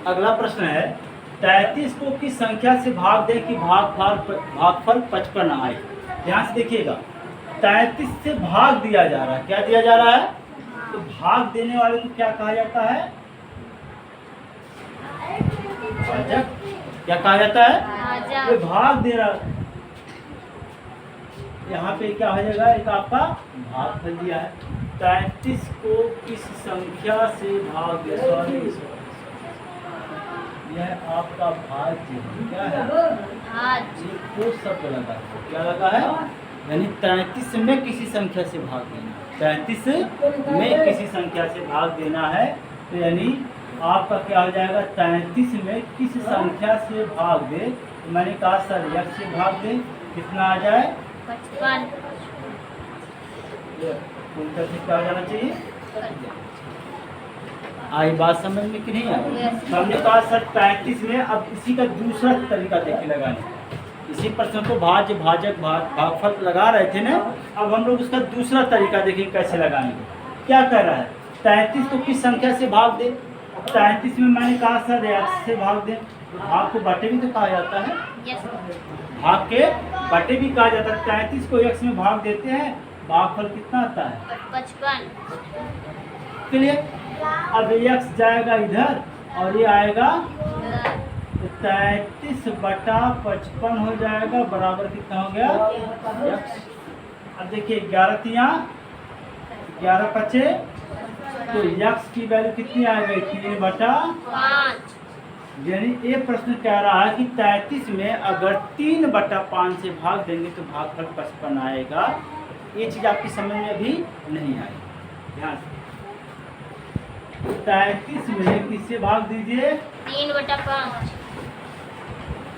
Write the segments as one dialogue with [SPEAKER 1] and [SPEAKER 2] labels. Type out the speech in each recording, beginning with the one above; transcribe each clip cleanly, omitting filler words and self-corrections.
[SPEAKER 1] अगला प्रश्न है 33 को किस संख्या से भाग दें कि भागफल 55 आए। ध्यान से देखिएगा, 33 से भाग दिया जा रहा है। क्या दिया जा रहा है? तो भाग देने वाले को क्या कहा जाता है? भाजक। क्या कहा जाता है? ये भाग दे रहा है। यहाँ पे क्या हो जाएगा? एक आपका भागफल दिया है। 33 को किस संख्या से भाग दे, यह आपका भाज्य क्या है? ये को शब्द लगा है। क्या लगा है? यानी 33 में किसी संख्या से भाग देना। 33 में किसी संख्या से भाग देना है, तो यानी आपका क्या हो जाएगा? 33 में किस संख्या से भाग दे, तो मैंने कहा सर x से भाग दे, कितना आ जाए?
[SPEAKER 2] 55।
[SPEAKER 1] उल्टा से क्या हो जाना चाहिए? आई बात समझ में कि नहीं आई? तो हमने कहा सर 35 में, अब इसी का दूसरा तरीका देखिए लगाने। इसी प्रश्न को भाज्य, भाजक, भागफल लगा रहे थे ना, अब हम लोग उसका दूसरा तरीका देखिए कैसे लगाने। क्या कह रहा है? 33 को किस संख्या से भाग दे। 33 में मैंने कहा सर x से भाग दे। भाग को बटे भी तो कहा जाता है, भाग के बटे भी कहा जाता है। 33 को x में भाग देते हैं, भागफल कितना आता है?
[SPEAKER 2] 55।
[SPEAKER 1] क्लियर? अब x जाएगा इधर और ये आएगा, तो 33 बटा 55 हो जाएगा, बराबर कितना हो गया? x। अब देखिए 11 तिया 11 पचे, तो x की वैल्यू कितनी आ गई? 3 बटा
[SPEAKER 2] 5।
[SPEAKER 1] यानी ये प्रश्न कह रहा है कि 33 में अगर 3 बटा 5 से भाग देंगे तो भागफल 55 आएगा। ये चीज आपकी समझ में भी नहीं आई। ध्यान से 33 में किससे भाग दीजिए?
[SPEAKER 2] 3 बटा 5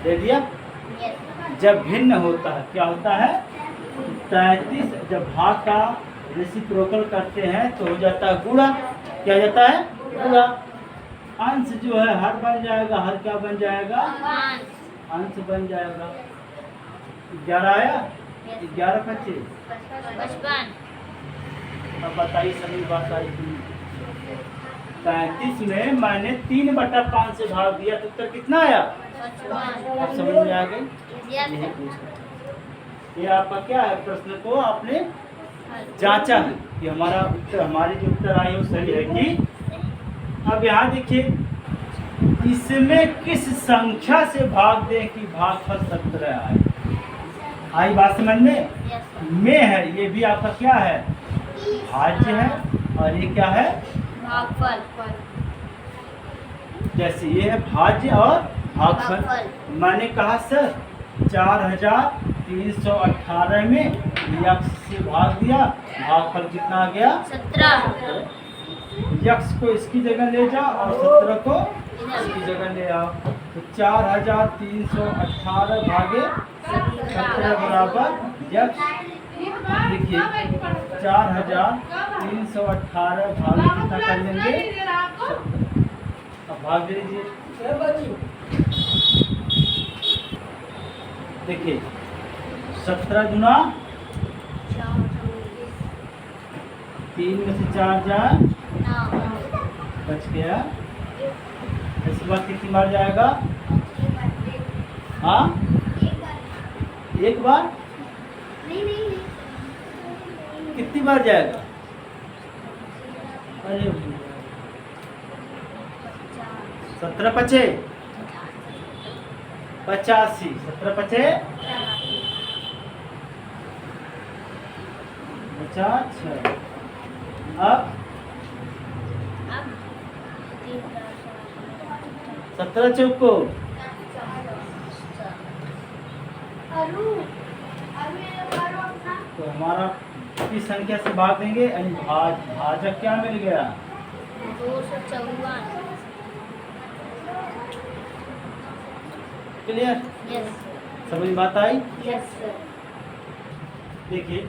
[SPEAKER 1] दे दिया। जब भिन्न होता है क्या होता है? 33 जब भाग का रेसिप्रोकल करते हैं तो हो जाता है गुणा। क्या हो जाता है? गुणा। अंश जो है हर बन जाएगा, हर क्या बन जाएगा?
[SPEAKER 2] 5।
[SPEAKER 1] अंश बन जाएगा। 11 आया, 11 पच्चीस
[SPEAKER 2] 55।
[SPEAKER 1] अब बताइए सभी बात आई थी। 35 में मैंने 3 बटा 5 से भाग दिया तो उत्तर कितना आया?
[SPEAKER 2] 55।
[SPEAKER 1] अब समझ में आ गई? यही पूछना। ये आपका क्या है? प्रश्न को आपने जांचा है कि हमारा उत्तर, हमारी जो उत्तर आई वो सही है कि। अब यहाँ देखिए, इसमें किस संख्या से भाग दें कि भागफल 17 आए। आई बात समझ में? में है, ये भी आपका क्या है? भाज्य है, और ये क्या है?
[SPEAKER 2] भागफल।
[SPEAKER 1] जैसे ये है भाज्य और भागफल। मैंने कहा सर 4318 में x से भाग दिया, भागफल कितना आ गया?
[SPEAKER 2] 17।
[SPEAKER 1] x को इसकी जगह ले जाओ और 17 को इसकी जगह ले आओ, तो 4318 भागे 17 बराबर x। देखिए 4318 भागे कितना कर लेंगे? 17। अब भाग दे दीजिए। देखिए 17 गुना 3 में से 4 जाए, बच गया। इसके बाद कितनी बार जाएगा? हाँ, एक बार। कितनी बार जाएगा? अरे 17 पचे 85, 17 पचे 50। अब 17 चौको तो हमारा किस संख्या से भाग देंगे? यानी भाजक क्या मिल गया?
[SPEAKER 2] 254।
[SPEAKER 1] क्लियर?
[SPEAKER 2] यस।
[SPEAKER 1] समझ बात आई?
[SPEAKER 2] Yes sir.
[SPEAKER 1] देखिए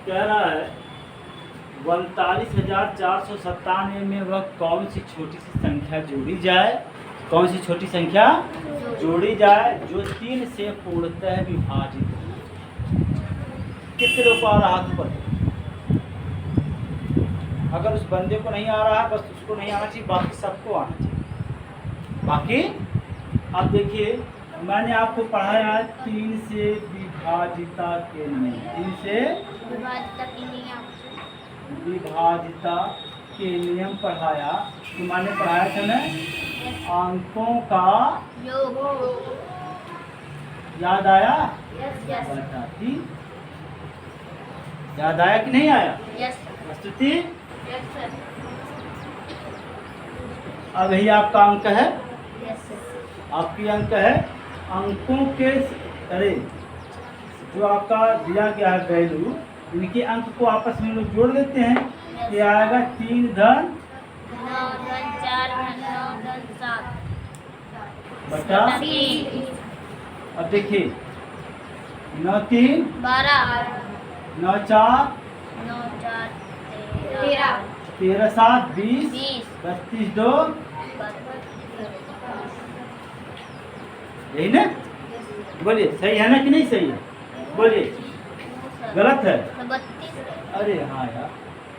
[SPEAKER 1] कह रहा है 39,497 में वह कौन सी छोटी सी संख्या जोड़ी जाए? कौन सी छोटी संख्या जोड़ी जाए जो 3 से पूर्णतः विभाजित हो? कितने लोग को आ रहा हाथ पर? अगर उस बंदे को नहीं आ रहा है, बस उसको नहीं आना चाहिए, बाकी सबको आना चाहिए। बाकी अब देखिए, मैंने आपको पढ़ाया 3 से विभाजिता के नियम, 3 से
[SPEAKER 2] विभाजिता की नियम।
[SPEAKER 1] विभाजिता के नियम पढ़ाया। तो मैंने पढ़ाया था ना अंकों का
[SPEAKER 2] योग।
[SPEAKER 1] याद आया?
[SPEAKER 2] यस यस
[SPEAKER 1] बताती याद आया कि नहीं आया?
[SPEAKER 2] यस
[SPEAKER 1] प्रस्तुति
[SPEAKER 2] यस सर।
[SPEAKER 1] अब यही आपका अंक है,
[SPEAKER 2] यस सर।
[SPEAKER 1] आपकी अंक है अंकों के, अरे जो आपका दिया गया है वैल्यू, इनके अंक को आपस में लोग जोड़ देते हैं। ये आएगा 3 धन
[SPEAKER 2] 9 धन 4 धन 9 धन 7
[SPEAKER 1] बटा।
[SPEAKER 2] 3
[SPEAKER 1] अब देखिए 9 3
[SPEAKER 2] 12
[SPEAKER 1] 9 4
[SPEAKER 2] 9 4 13
[SPEAKER 1] 13 7 20
[SPEAKER 2] 20
[SPEAKER 1] 32 2, यही ना? बोलिए सही है ना कि नहीं सही है? बोलिए गलत है?
[SPEAKER 2] 32
[SPEAKER 1] अरे हाँ यार,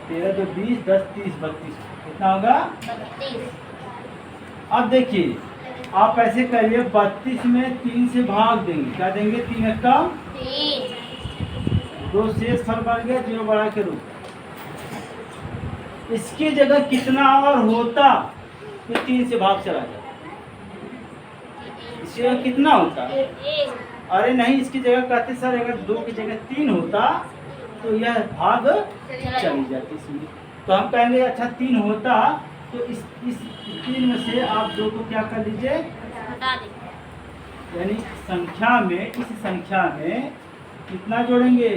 [SPEAKER 1] 13 2 20 10 30 32 कितना होगा?
[SPEAKER 2] 32
[SPEAKER 1] अब देखिए आप ऐसे करिए, 32 में 3 से भाग देंगे, क्या देंगे? 3 एक कम
[SPEAKER 2] 3
[SPEAKER 1] 2 शेष फल बन गया, 0 बढ़ा के रूप। इसकी जगह कितना और होता तो 3 से भाग चला जाता, इसकी जगह कितना होता?
[SPEAKER 2] 1
[SPEAKER 1] अरे नहीं, इसकी जगह कहते सर अगर 2 की जगह 3 होता तो यह भाग चली जाती इसमें। तो हम कहेंगे अच्छा 3 होता, तो इस 3 में से आप 2 को क्या कर लीजिए,
[SPEAKER 2] हटा दे।
[SPEAKER 1] यानी संख्या में, इस संख्या में कितना जोड़ेंगे?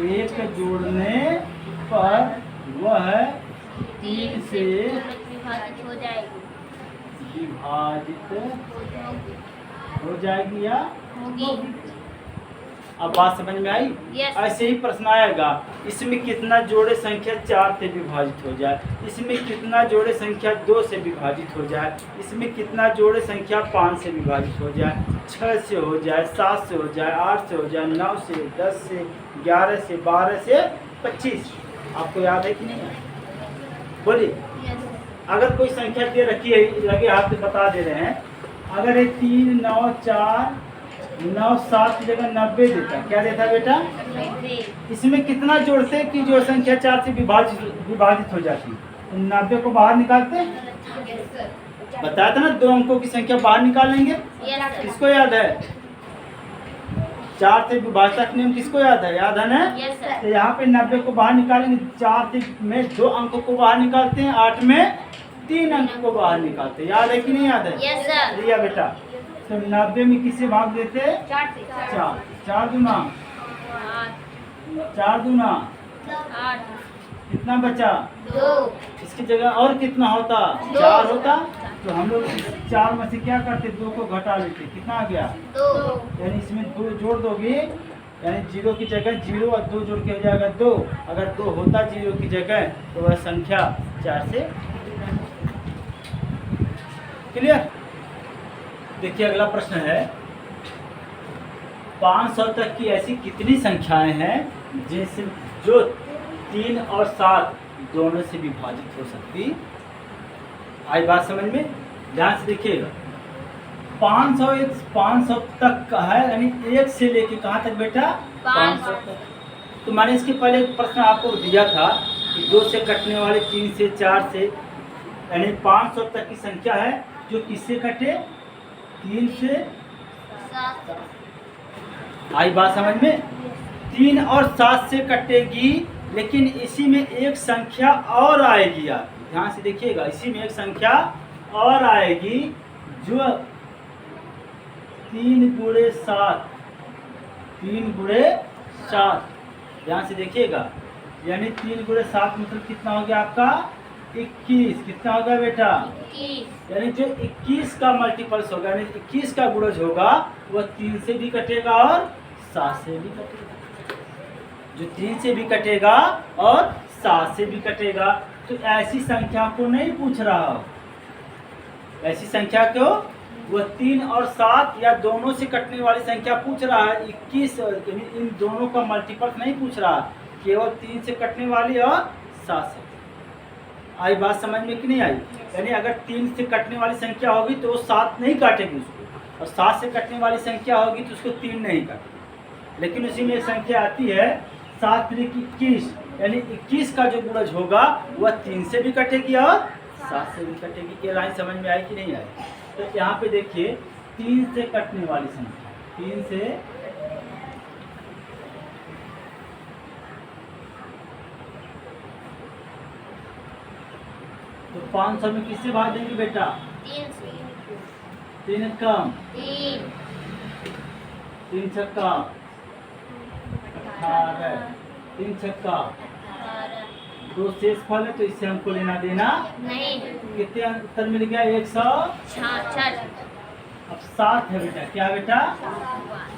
[SPEAKER 1] 1 जोड़ने पर वह 3 से
[SPEAKER 2] विभाजित हो जाएगी।
[SPEAKER 1] विभाजित हो जाएगी या
[SPEAKER 2] होगी।
[SPEAKER 1] अब बात समझ में आई?
[SPEAKER 2] Yes.
[SPEAKER 1] ऐसे ही प्रश्न आएगा, इसमें कितना जोड़े संख्या 4 से विभाजित हो जाए, इसमें कितना जोड़े संख्या 2 से विभाजित हो जाए, इसमें कितना जोड़े संख्या 5 से विभाजित हो जाए, 6 से हो जाए, 7 से हो जाए, 8 से हो जाए, 9 से, 10 से, 11 से, 12 से 25। आपको याद है कि नहीं है? बोलिए।
[SPEAKER 2] Yes.
[SPEAKER 1] अगर कोई संख्या दे रखी है, लगे हाथ से बता दे रहे हैं, अगर ये 3 9 4 9 7 की जगह 90 देता, क्या देता बेटा?
[SPEAKER 2] 90
[SPEAKER 1] इसमें कितना जोड़ते कि जो संख्या 4 से विभाजित हो जाती? 90 को बाहर निकालते,
[SPEAKER 2] Yes, sir.
[SPEAKER 1] बताया था ना 2 अंकों की संख्या बाहर निकालेंगे।
[SPEAKER 2] Yes, sir.
[SPEAKER 1] किसको याद है? 4 से विभाजक नियम किसको याद है? याद है ना?
[SPEAKER 2] Yes, sir.
[SPEAKER 1] तो यहाँ पे 90 को बाहर निकालेंगे, 4 में 2 अंकों को बाहर निकालते हैं, 8 में 3 अंक को बाहर निकालते हैं। याद है कि नहीं याद है?
[SPEAKER 2] Yes, sir.
[SPEAKER 1] रिया बेटा, तो 90 में किससे भाग देते? 4 4 दूना 4 दूना
[SPEAKER 2] 8
[SPEAKER 1] कितना बचा?
[SPEAKER 2] 2
[SPEAKER 1] इसकी जगह और कितना होता? 4 होता। तो हम लोग 4 में से क्या करते? 2 को घटा लेते, कितना आ गया?
[SPEAKER 2] 2
[SPEAKER 1] यानी इसमें 2 जोड़ दोगे, यानी 0 की जगह 0 और 2 जोड़ के हो जाएगा 2। अगर 2 होता 0 की जगह तो वह संख्या 4 से। क्लियर? देखिए अगला प्रश्न है, 500 तक की ऐसी कितनी संख्याएं हैं जिनसे जो 3 और 7 दोनों से विभाजित हो सकती? आई बात समझ में? ध्यान से देखिएगा, 500 तक का है, यानी 1 से लेके कहाँ तक बेटा? 500 तक। तो मैंने इसके पहले एक प्रश्न आपको दिया था कि 2 से कटने वाले, 3 से, 4 से, यानी 500 तक की संख्या है जो किससे कटे? 3 से।
[SPEAKER 2] 7
[SPEAKER 1] आई बात समझ में? 3 और 7 से कटेगी, लेकिन इसी में एक संख्या और आएगी। आप ध्यान से देखिएगा, इसी में एक संख्या और आएगी जो 3 गुणे 7, 3 गुणे 7। ध्यान से देखिएगा, यानी 3 गुणे 7 मतलब कितना हो गया आपका? 21। कितना होगा बेटा?
[SPEAKER 2] 21
[SPEAKER 1] यानी जो 21 का मल्टीपल्स होगा, यानी 21 का गुणज होगा, वह 3 से भी कटेगा और 7 से भी कटेगा। जो 3 से भी कटेगा और 7 से भी कटेगा। तो ऐसी संख्या को नहीं पूछ रहा हो, ऐसी संख्या को वह 3 और 7 या दोनों से कटने वाली संख्या पूछ रहा है। 21 इन दोनों का मल्टीपल्स नहीं पूछ रहा, केवल 3 से कटने वाली और 7 से। आई बात समझ में कि नहीं आई? यानी अगर 3 से कटने वाली संख्या होगी तो वो 7 नहीं काटेगी उसको, और 7 से कटने वाली संख्या होगी तो उसको 3 नहीं काटेगी। लेकिन उसी में एक संख्या आती है 7 त्रिक 21, यानी 21 का जो गुणज होगा वह 3 से भी कटेगी और 7 से भी कटेगी। ये लाइन समझ में आई कि नहीं आई? तो यहाँ पे देखिए 3 से कटने वाली संख्या, 3 से तो 500 में किससे भाग देंगे बेटा?
[SPEAKER 2] 3 से
[SPEAKER 1] 3 कम,
[SPEAKER 2] 3
[SPEAKER 1] 3 छक्का 18, 3 छक्का
[SPEAKER 2] 18
[SPEAKER 1] 2 शेष फल है तो इससे हमको लेना देना
[SPEAKER 2] नहीं।
[SPEAKER 1] कितने उत्तर मिल गया? 166।
[SPEAKER 2] 66
[SPEAKER 1] अब 7 है बेटा, क्या बेटा?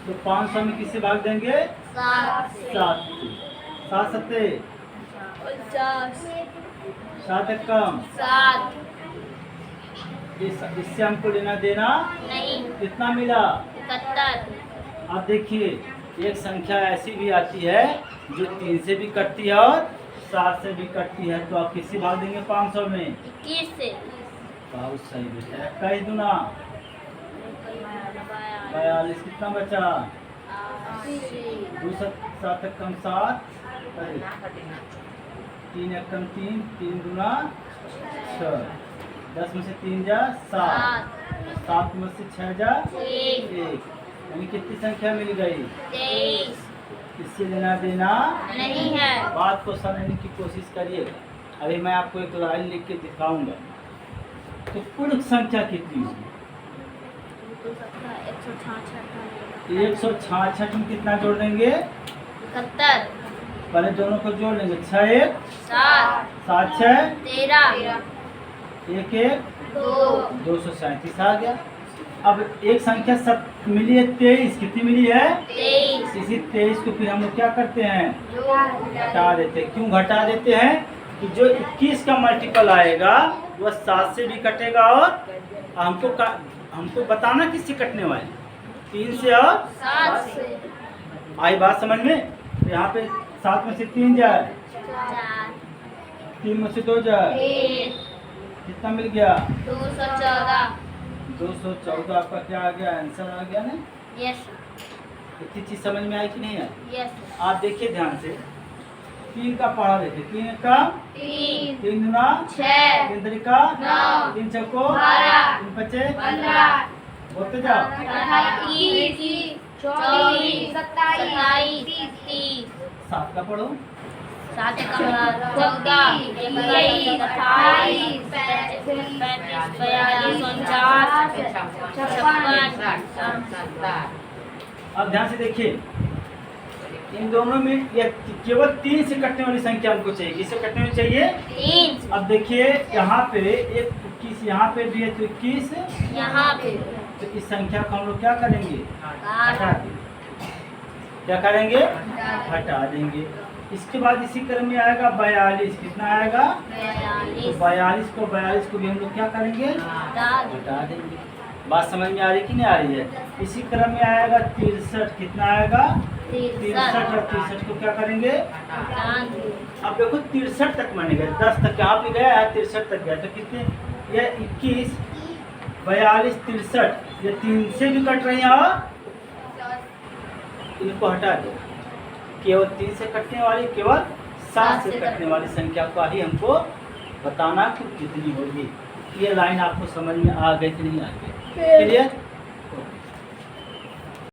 [SPEAKER 1] तो 500 में किससे भाग देंगे?
[SPEAKER 2] 7 से
[SPEAKER 1] 7 7 सत्ते
[SPEAKER 2] 50
[SPEAKER 1] 7 कम,
[SPEAKER 2] 7
[SPEAKER 1] इससे हमको लेना देना
[SPEAKER 2] नहीं।
[SPEAKER 1] कितना मिला?
[SPEAKER 2] 71
[SPEAKER 1] अब देखिए एक संख्या ऐसी भी आती है जो 3 से भी कटती है और 7 से भी कटती है, तो आप किससे भाग देंगे 500 में?
[SPEAKER 2] 21 से
[SPEAKER 1] बहुत सही बेटा। 21 दूना 42, कितना बचा? 2 7 कम 7, 3 कम 3, 3 दूना 6, 10 में से 3 जा 7, 7 में से 6 जा 1, यानी कितनी संख्या मिल गई?
[SPEAKER 2] 23
[SPEAKER 1] इससे लेना देना
[SPEAKER 2] नहीं है।
[SPEAKER 1] बात को समझने की कोशिश करिएगा। अभी मैं आपको एक लाइन लिख के दिखाऊंगा। तो कुल संख्या कितनी होगी? 166 में कितना जोड़ देंगे?
[SPEAKER 2] 71
[SPEAKER 1] पहले दोनों को जोड़ लेंगे। 6 1
[SPEAKER 2] 7
[SPEAKER 1] 7 6
[SPEAKER 2] 13
[SPEAKER 1] 1 1
[SPEAKER 2] 2
[SPEAKER 1] 237 आ गया। अब एक संख्या सब मिली है 23, कितनी मिली है?
[SPEAKER 2] 23
[SPEAKER 1] इसी 23 को फिर हम लोग क्या करते हैं?
[SPEAKER 2] जो
[SPEAKER 1] घटा देते हैं। क्यों घटा देते हैं? कि जो 21 का मल्टीपल आएगा वह 7 से भी कटेगा और हमको बताना किससे कटने वाले? 3 से और
[SPEAKER 2] 7 से
[SPEAKER 1] आई बात समझ में? तो यहाँ पे 7 में से 3 जाए,
[SPEAKER 2] 4
[SPEAKER 1] 3 में से 2 जाए,
[SPEAKER 2] 1
[SPEAKER 1] कितना मिल गया?
[SPEAKER 2] 214
[SPEAKER 1] 214 आपका क्या आ गया? आंसर आ गया ना?
[SPEAKER 2] यस
[SPEAKER 1] इतनी चीज समझ में आई कि नहीं आई?
[SPEAKER 2] यस।
[SPEAKER 1] आप देखिए ध्यान से, 3 का पढ़ा देते, 3 का
[SPEAKER 2] 3
[SPEAKER 1] 3 गुना
[SPEAKER 2] 6
[SPEAKER 1] 3 तरीका
[SPEAKER 2] 9
[SPEAKER 1] 3 चौको
[SPEAKER 2] 12
[SPEAKER 1] 3 पचे
[SPEAKER 2] 15
[SPEAKER 1] बोलते जाओ।
[SPEAKER 2] 28 24 27 30
[SPEAKER 1] 7 का पढ़ो,
[SPEAKER 2] 7 14 21 28 35 42 49
[SPEAKER 1] अब ध्यान से देखिए इन दोनों में ये केवल 3 से कटने वाली संख्या हमको चाहिए। किससे कटने वाली चाहिए?
[SPEAKER 2] 3
[SPEAKER 1] अब देखिए यहाँ पे एक 21 यहाँ पे भी है तो 21,
[SPEAKER 2] यहाँ पे
[SPEAKER 1] तो इस संख्या को हम लोग क्या करेंगे? हटा
[SPEAKER 2] 8
[SPEAKER 1] देंगे। क्या करेंगे? हटा देंगे। इसके बाद इसी क्रम में आएगा 42, कितना आएगा? तो 42 को भी हम लोग क्या करेंगे? हटा देंगे। बात समझ में आ रही कि नहीं आ रही है? इसी क्रम में आएगा 63, कितना आएगा? 63, और 63 को क्या करेंगे? अब देखो 63 तक माने गए, 10 तक यहाँ पे गया है, 63 तक गया, तो कितने? ये 21 42 63, ये 3 से भी कट रही है और इनको हटा दो। केवल 3 से कटने वाली, केवल 7 से कटने वाली संख्या को ही हमको बताना कि कितनी होगी। ये लाइन आपको समझ में आ गई कि नहीं आ गई? क्लियर?